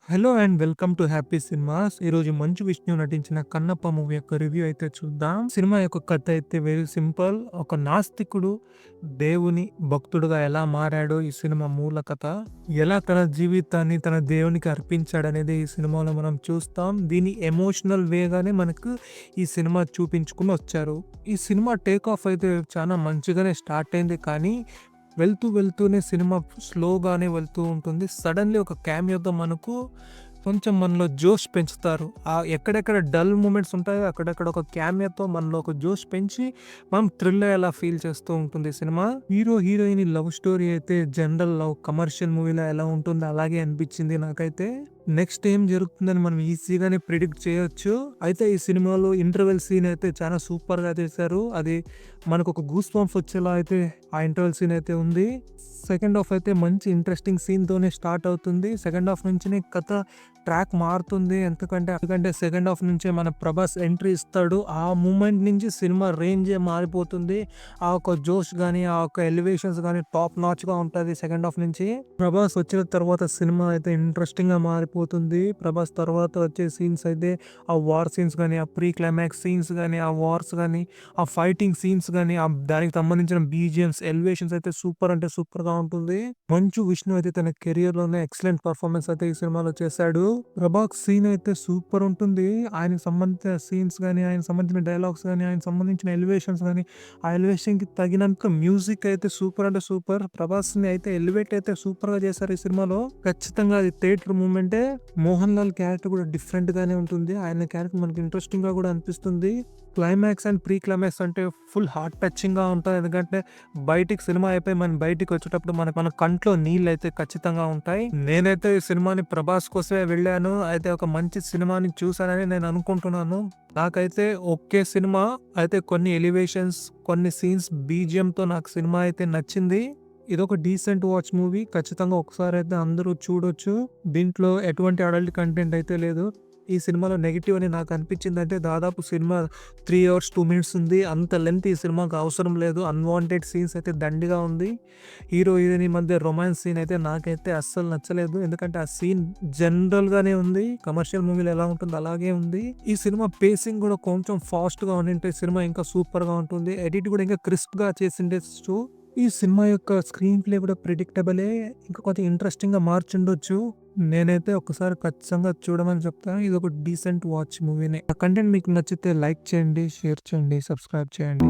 Hello and welcome to happy cinemas. ఈరోజు మంచు విష్ణు నటించిన 'Kannappa' movie యొక్క రివ్యూ అయితే చూద్దాం. సినిమా యొక్క కథ అయితే వెరీ సింపుల్. ఒక నాస్తికుడు దేవుని భక్తుడుగా ఎలా మారాడో ఈ సినిమా మూల కథ. ఎలా తన జీవితాన్ని తన దేవునికి అర్పించాడనేది ఈ సినిమాలో మనం చూస్తాం. దీని ఎమోషనల్ వేగానే మనకు ఈ సినిమా చూపించుకుని వచ్చారు. ఈ సినిమా టేక్ ఆఫ్ అయితే చాలా మంచిగానే స్టార్ట్ అయింది, కానీ వెళ్తూనే సినిమా స్లోగానే వెళ్తూ ఉంటుంది. సడన్‌లీ ఒక క్యామియోతో మనకు కొంచెం మనలో జోష్ పెంచుతారు. ఎక్కడెక్కడ డల్ మూమెంట్స్ ఉంటాయో అక్కడక్కడ ఒక క్యామియోతో మనలో ఒక జోష్ పెంచి మనం థ్రిల్ అయ్యేలా ఫీల్ చేస్తూ ఉంటుంది cinema. Hero, heroine love story అయితే జనరల్ లవ్ కమర్షియల్ మూవీలో ఎలా ఉంటుందో అలాగే అనిపించింది నాకైతే. నెక్స్ట్ ఏం జరుగుతుందని మనం ఈజీగానే ప్రిడిక్ట్ చేయొచ్చు. అయితే ఈ సినిమాలో ఇంటర్వెల్ సీన్ అయితే చాలా సూపర్‌గా తీశారు. అది మనకు ఒక గూస్ బంప్స్ వచ్చేలా అయితే ఆ ఇంటర్వెల్ సీన్ అయితే ఉంది. సెకండ్ హాఫ్ అయితే మంచి ఇంట్రెస్టింగ్ సీన్‌తోనే స్టార్ట్ అవుతుంది. సెకండ్ హాఫ్ నుంచినే కథ ట్రాక్ మారుతుంది. ఎందుకంటే సెకండ్ హాఫ్ నుంచే మన ప్రభాస్ ఎంట్రీ ఇస్తాడు. ఆ మూమెంట్ నుంచి సినిమా రేంజే మారిపోతుంది. ఆ ఒక జోష్ గాని, ఆ ఒక ఎలివేషన్స్ గాని టాప్ నాచ్‌గా ఉంటది సెకండ్ హాఫ్ నుంచి. ప్రభాస్ వచ్చిన తర్వాత సినిమా అయితే ఇంట్రెస్టింగ్‌గా మారిపోతుంది. ప్రభాస్ తర్వాత వచ్చే సీన్స్ అయితే ఆ వార్ సీన్స్ గాని, ఆ ప్రీ క్లైమాక్స్ సీన్స్ గాని, ఆ వార్స్ గాని, ఆ ఫైటింగ్ సీన్స్ గాని, దానికి సంబంధించిన బీజీఎమ్స్, ఎలివేషన్స్ అయితే సూపర్ అంటే సూపర్‌గా ఉంటుంది. మంచు విష్ణు అయితే తన కెరియర్‌లోనే ఎక్సలెంట్ పర్ఫార్మెన్స్ అయితే ఈ సినిమాలో చేశాడు. ప్రభాస్ సీన్ అయితే సూపర్ ఉంటుంది. ఆయనకు సంబంధించిన సీన్స్ గాని, ఆయనకు సంబంధించిన డైలాగ్స్ గాని, ఆయనకు సంబంధించిన ఎలివేషన్స్ గాని, ఆ ఎలివేషన్‌కి తగినంత మ్యూజిక్ అయితే సూపర్ అంటే సూపర్. ప్రభాస్‌ని అయితే ఎలివేట్ అయితే సూపర్‌గా చేశారు ఈ సినిమాలో. ఖచ్చితంగా అది థియేటర్ మూమెంటే. మోహన్ లాల్ క్యారెక్టర్ కూడా డిఫరెంట్ గానే ఉంటుంది. ఆయన క్యారెక్టర్ మనకి ఇంట్రెస్టింగ్ గా కూడా అనిపిస్తుంది. క్లైమాక్స్ అండ్ ప్రీ క్లైమాక్స్ అంటే ఫుల్ హార్ట్ టచింగ్ గా ఉంటాయి. ఎందుకంటే సినిమా అయిపోయి మనం బయటికి వచ్చేటప్పుడు మన కంట్లో నీళ్ళు అయితే ఖచ్చితంగా ఉంటాయి. నేనైతే ఈ సినిమాని ప్రభాస్ కోసమే వెళ్ళాను. అయితే ఒక మంచి సినిమాని చూసానని నేను అనుకుంటున్నాను. నాకైతే ఒకే సినిమా అయితే కొన్ని ఎలివేషన్స్, కొన్ని సీన్స్, బీజిఎంతో నాకు సినిమా అయితే నచ్చింది. ఇదొక డీసెంట్ వాచ్ మూవీ. ఖచ్చితంగా ఒకసారి అయితే అందరూ చూడొచ్చు. దీంట్లో ఎటువంటి అడల్ట్ కంటెంట్ అయితే లేదు. ఈ సినిమాలో నెగెటివ్ అని నాకు అనిపించిందంటే, దాదాపు సినిమా 3 అవర్స్ 2 మినిట్స్ ఉంది. అంత లెంత్ ఈ సినిమాకి అవసరం లేదు. అన్‌వాంటెడ్ సీన్స్ అయితే దండిగా ఉంది. హీరో, హీరోయిన్ మధ్య రొమాన్స్ సీన్ అయితే నాకైతే అస్సలు నచ్చలేదు. ఎందుకంటే ఆ సీన్ జనరల్‌గానే ఉంది. కమర్షియల్ మూవీలో ఎలా ఉంటుందో అలాగే ఉంది. ఈ సినిమా పేసింగ్ కూడా కొంచెం ఫాస్ట్‌గా ఉండింటే సినిమా ఇంకా సూపర్‌గా ఉంటుంది. ఎడిట్ కూడా ఇంకా క్రిస్ప్‌గా చేసుండొచ్చు. ఈ సినిమా యొక్క స్క్రీన్ ప్లే కూడా ప్రిడిక్టబులే. ఇంకా కొంచెం ఇంట్రెస్టింగ్‌గా మార్చుండొచ్చు. నేనైతే ఒకసారి ఖచ్చితంగా చూడమని చెప్తాను. ఇదొక డీసెంట్ వాచ్ మూవీనే. ఆ కంటెంట్ మీకు నచ్చితే లైక్ చేయండి, షేర్ చేయండి, సబ్స్క్రైబ్ చేయండి.